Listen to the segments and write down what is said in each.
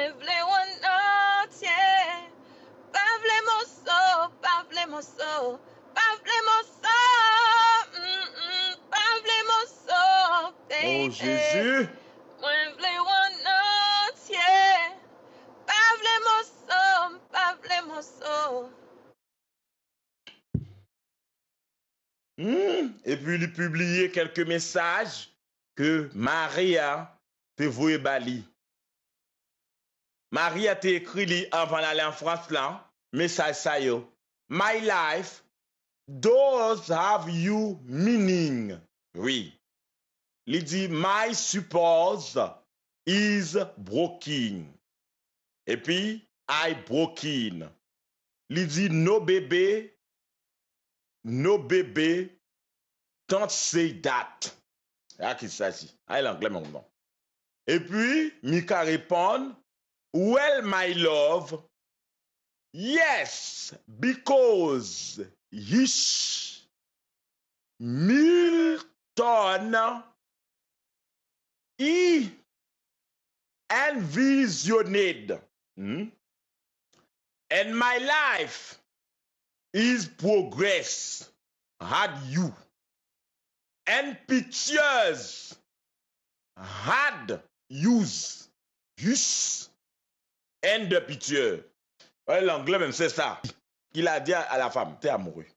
Moi vle one entier. Pavle mosso, pavle mosso, pavle mosso, pavle mosso, baby. Oh Jésus. Moi vle one entier. Pavle mosso, pavle mosso. Et puis il publiait quelques messages que Maria te voye bali. Maria te écrit avant d'aller en France là, message ça yo. My life does have you meaning. Oui. Il dit my suppose is broken. Et puis I broken. Il dit no baby, don't say that. Ah, qui s'agit? Ah, l'anglais, mon nom. Et puis, Mika répond, well, my love, yes, because Yish Milton he envisioned. And my life is progress. Had you. And pictures had use. And the picture. Ouais, l'anglais même, c'est ça. Il a dit à la femme, t'es amoureux.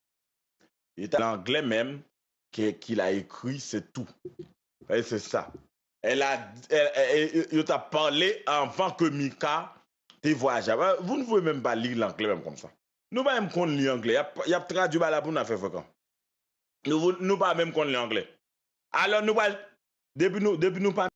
Et l'anglais même qu'il a écrit, c'est tout. Ouais, c'est ça. Il t'a parlé avant que Mika te voyage. Vous ne pouvez même pas lire l'anglais même comme ça. Nous ne pouvons même qu'on lit l'anglais. Il y a traduit là pour nous faire fréquent. Nous ne pouvons même qu'on lit l'anglais. Alors, depuis nous pas